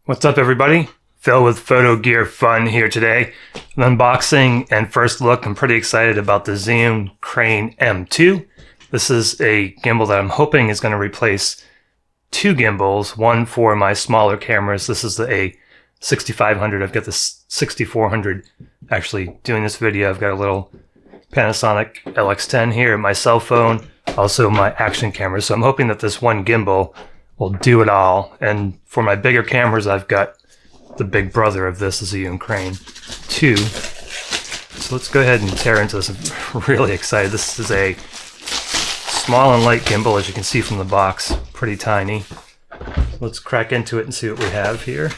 What's up, everybody? Phil with Photo Gear Fun here today. An unboxing and first look. I'm pretty excited about the Zhiyun Crane M2. This is a gimbal that I'm hoping is going to replace two gimbals, one for my smaller cameras. This is the A6500. I've got the 6400 actually doing this video. I've got a little Panasonic LX10 here, my cell phone, also my action camera. So I'm hoping that this one gimbal will do it all. And for my bigger cameras, I've got the big brother of this, the Zhiyun Crane 2. So let's go ahead and tear into this. I'm really excited. This is a small and light gimbal, as you can see from the box, pretty tiny. Let's crack into it and see what we have here.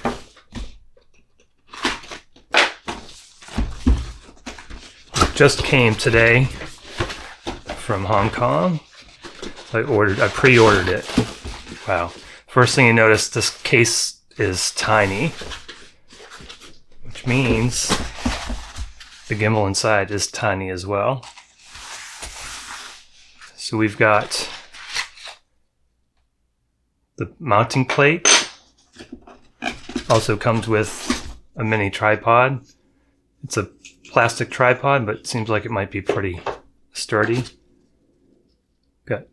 It just came today from Hong Kong. I pre-ordered it. Wow. First thing you notice, this case is tiny, which means the gimbal inside is tiny as well. So we've got the mounting plate. Also comes with a mini tripod. It's a plastic tripod, but it seems like it might be pretty sturdy. Got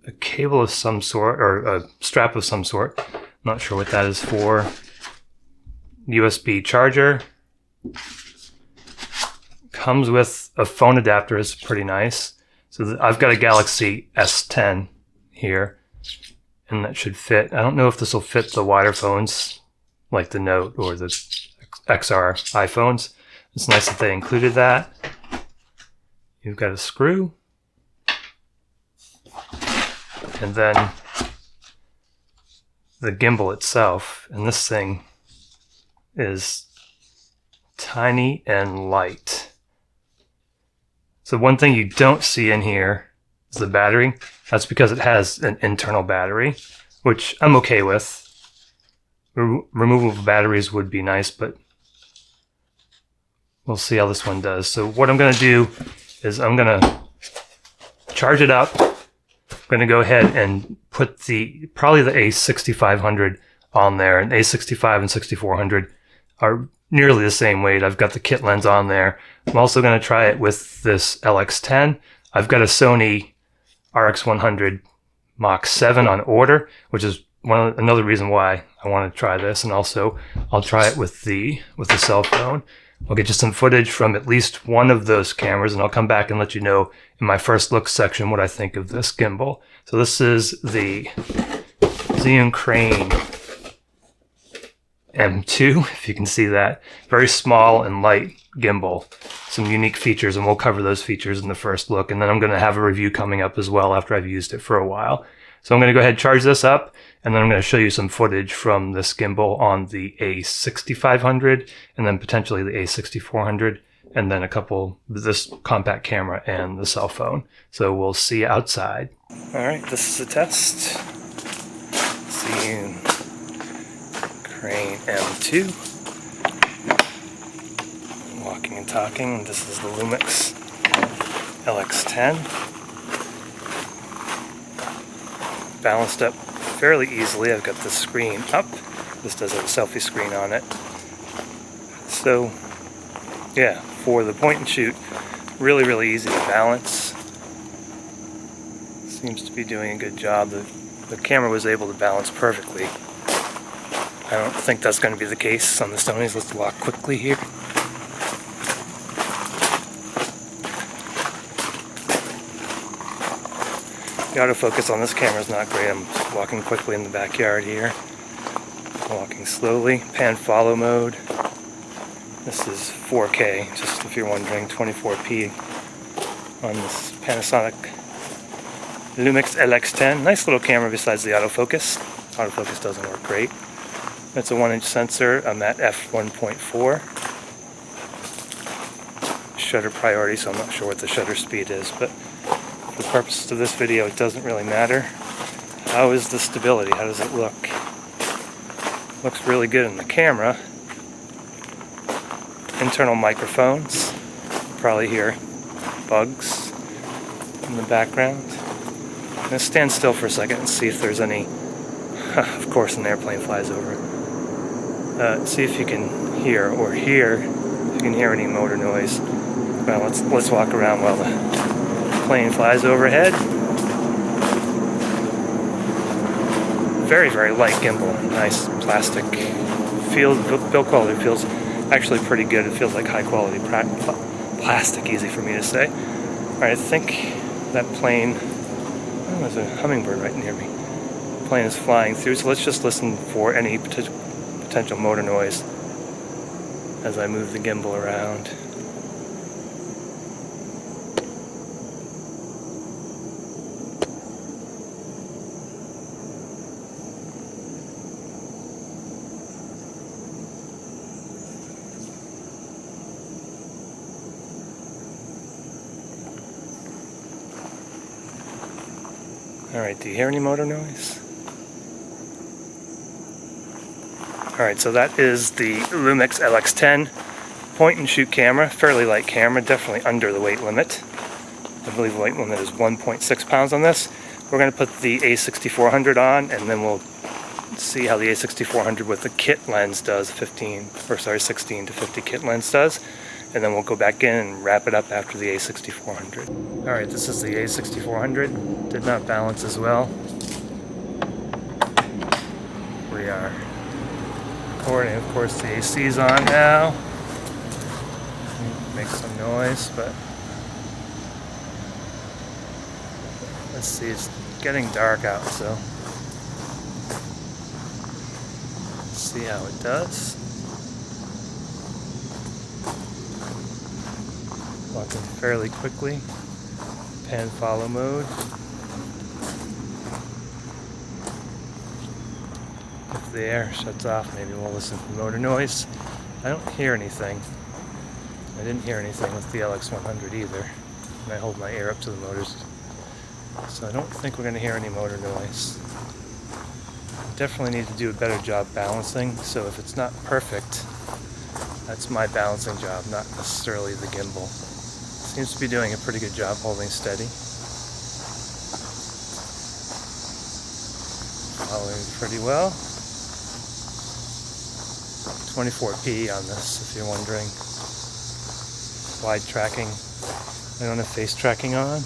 a cable of some sort, or a strap of some sort. Not sure what that is for. USB charger. Comes with a phone adapter. It's pretty nice. So I've got a Galaxy S10 here, and that should fit. I don't know if this will fit the wider phones like the Note or the XR iPhones. It's nice that they included that. You've got a screw. And then the gimbal itself, and this thing is tiny and light. So one thing you don't see in here is the battery. That's because it has an internal battery, which I'm okay with. Removable batteries would be nice, but we'll see how this one does. So what I'm going to do is I'm going to charge it up. I'm going to go ahead and put probably the A6500 on there. And A65 and 6400 are nearly the same weight. I've got the kit lens on there. I'm also going to try it with this LX10. I've got a Sony RX100 Mach 7 on order, which is another reason why I want to try this. And also I'll try it with the cell phone. I'll get you some footage from at least one of those cameras, and I'll come back and let you know in my first look section what I think of this gimbal. So this is the Zhiyun Crane M2, if you can see that. Very small and light gimbal. Some unique features, and we'll cover those features in the first look. And then I'm going to have a review coming up as well after I've used it for a while. So I'm going to go ahead and charge this up, and then I'm going to show you some footage from this gimbal on the A6500, and then potentially the A6400, and then this compact camera and the cell phone. So we'll see you outside. All right, this is a test. Zhiyun Crane M2. Walking and talking. This is the Lumix LX10. Balanced up fairly easily. I've got the screen up. This does have a selfie screen on it. So yeah, for the point and shoot, really easy to balance. Seems to be doing a good job. The camera was able to balance perfectly. I don't think that's going to be the case on the Sonys. Let's walk quickly here. The autofocus on this camera is not great. I'm walking quickly in the backyard here. Walking slowly. Pan follow mode. This is 4K, just if you're wondering, 24p on this Panasonic Lumix LX10. Nice little camera besides the autofocus. Autofocus doesn't work great. It's a 1-inch sensor. I'm at f1.4. Shutter priority, so I'm not sure what the shutter speed is, but for the purposes of this video, it doesn't really matter. How is the stability? How does it look? Looks really good in the camera. Internal microphones. Probably hear bugs in the background. I'm going to stand still for a second and see if there's any... Of course, an airplane flies over. See if you can hear if you can hear any motor noise. Well, let's walk around while the plane flies overhead. Very, very light gimbal. Nice plastic build quality feels actually pretty good. It feels like high quality plastic, easy for me to say. Alright, I think that plane, oh, there's a hummingbird right near me. The plane is flying through, so let's just listen for any potential motor noise as I move the gimbal around. Alright, do you hear any motor noise? Alright, so that is the Lumix LX10 Point and Shoot camera. Fairly light camera, definitely under the weight limit. I believe the weight limit is 1.6 pounds on this. We're going to put the A6400 on, and then we'll see how the A6400 with the kit lens does, 16 to 50 kit lens does. And then we'll go back in and wrap it up after the A6400. Alright, this is the A6400. Did not balance as well. We are recording, of course the AC's on now. Make some noise, but let's see, it's getting dark out, so let's see how it does. Walking fairly quickly. Pan follow mode. If the air shuts off, maybe we'll listen for motor noise. I don't hear anything. I didn't hear anything with the LX10 either. And I hold my ear up to the motors. So I don't think we're going to hear any motor noise. Definitely need to do a better job balancing, so if it's not perfect, that's my balancing job, not necessarily the gimbal. Seems to be doing a pretty good job holding steady. Following pretty well. 24p on this, if you're wondering. Wide tracking. I don't have face tracking on.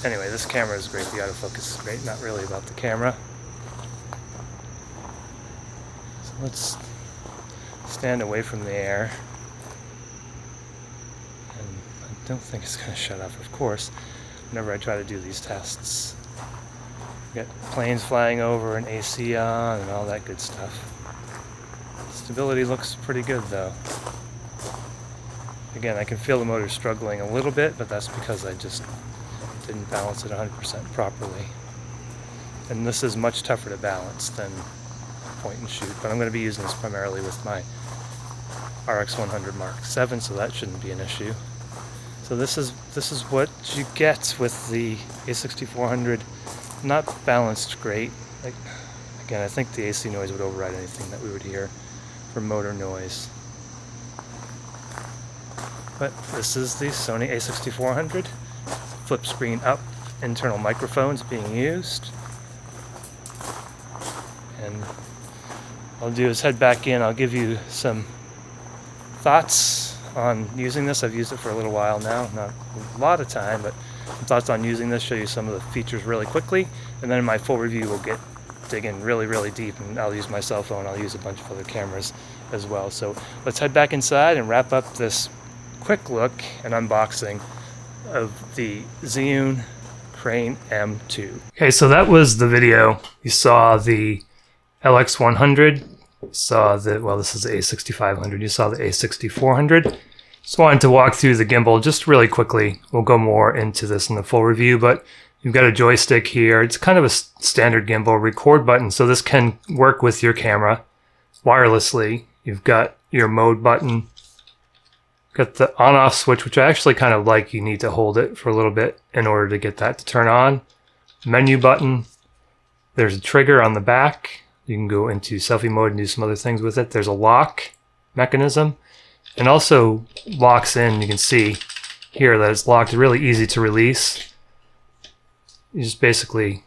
Anyway, this camera is great. The autofocus is great. Not really about the camera. So let's stand away from the air. I don't think it's going to shut off, of course, whenever I try to do these tests. Got planes flying over and AC on and all that good stuff. Stability looks pretty good though. Again, I can feel the motor struggling a little bit, but that's because I just didn't balance it 100% properly. And this is much tougher to balance than point and shoot, but I'm going to be using this primarily with my RX100 Mark 7, so that shouldn't be an issue. So this is what you get with the A6400. Not balanced great. Again, I think the AC noise would override anything that we would hear from motor noise. But this is the Sony A6400. Flip screen up, internal microphones being used. And what I'll do is head back in. I'll give you some thoughts on using this. I've used it for a little while now, not a lot of time, but some thoughts on using this, show you some of the features really quickly, and then in my full review we'll dig in really deep, and I'll use my cell phone, I'll use a bunch of other cameras as well. So let's head back inside and wrap up this quick look and unboxing of the Zhiyun Crane M2. Okay, so that was the video. You saw the LX10, you saw the, well, this is the A6500, you saw the A6400. Just wanted to walk through the gimbal just really quickly. We'll go more into this in the full review, but you've got a joystick here. It's kind of a standard gimbal record button, so this can work with your camera wirelessly. You've got your mode button. Got the on-off switch, which I actually kind of like. You need to hold it for a little bit in order to get that to turn on. Menu button. There's a trigger on the back. You can go into selfie mode and do some other things with it. There's a lock mechanism. And also locks in. You can see here that it's locked. Really easy to release. You just basically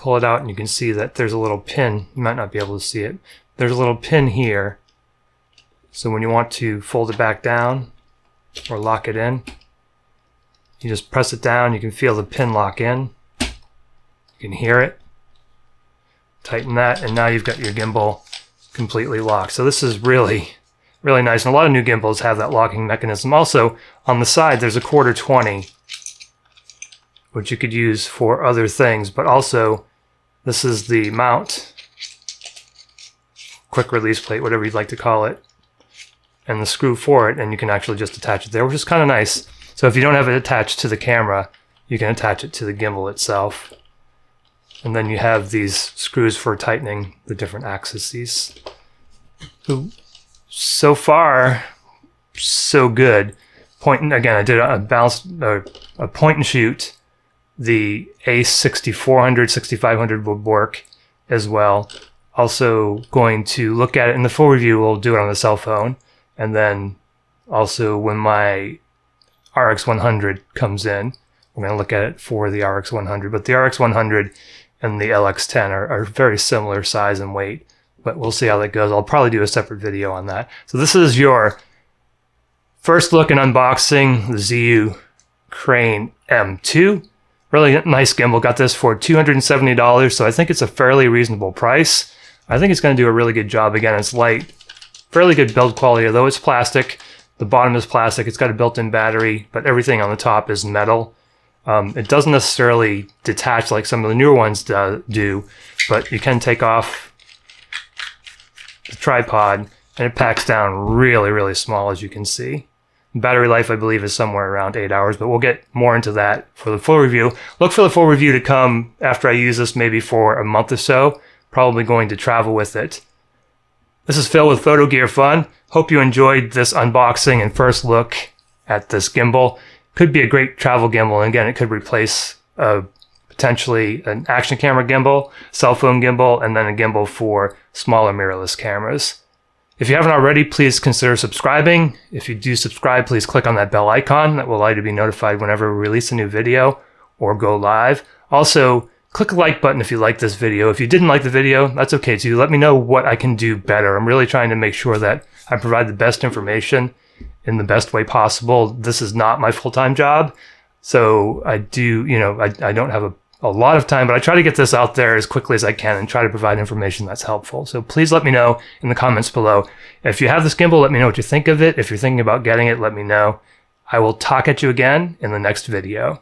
pull it out and you can see that there's a little pin. You might not be able to see it. There's a little pin here. So when you want to fold it back down or lock it in, you just press it down. You can feel the pin lock in. You can hear it. Tighten that, and now you've got your gimbal completely locked. So this is really, really nice. And a lot of new gimbals have that locking mechanism. Also, on the side, there's a 1/4 20, which you could use for other things. But also, this is the mount, quick release plate, whatever you'd like to call it, and the screw for it, and you can actually just attach it there, which is kind of nice. So if you don't have it attached to the camera, you can attach it to the gimbal itself. And then you have these screws for tightening the different axes. So far, so good. Again, I did a point and shoot. The A6400, 6500 would work as well. Also going to look at it in the full review. We'll do it on the cell phone. And then also when my RX100 comes in, we're going to look at it for the RX100. But the RX100 and the LX10 are very similar size and weight, but we'll see how that goes. I'll probably do a separate video on that. So this is your first look and unboxing, the Zhiyun Crane M2. Really nice gimbal. Got this for $270, so I think it's a fairly reasonable price. I think it's going to do a really good job. Again, it's light, fairly good build quality, although it's plastic. The bottom is plastic. It's got a built-in battery, but everything on the top is metal. It doesn't necessarily detach like some of the newer ones do, but you can take off the tripod and it packs down really, really small, as you can see. Battery life, I believe, is somewhere around 8 hours, but we'll get more into that for the full review. Look for the full review to come after I use this, maybe for a month or so. Probably going to travel with it. This is Phil with Photo Gear Fun. Hope you enjoyed this unboxing and first look at this gimbal. Could be a great travel gimbal, and again, it could replace potentially an action camera gimbal, cell phone gimbal, and then a gimbal for smaller mirrorless cameras. If you haven't already, please consider subscribing. If you do subscribe, please click on that bell icon. That will allow you to be notified whenever we release a new video or go live. Also, click the like button if you like this video. If you didn't like the video, that's okay too. Let me know what I can do better. I'm really trying to make sure that I provide the best information in the best way possible. This is not my full-time job, so I don't have a lot of time, but I try to get this out there as quickly as I can and try to provide information that's helpful. So please let me know in the comments below. If you have this gimbal, let me know what you think of it. If you're thinking about getting it, let me know. I will talk at you again in the next video.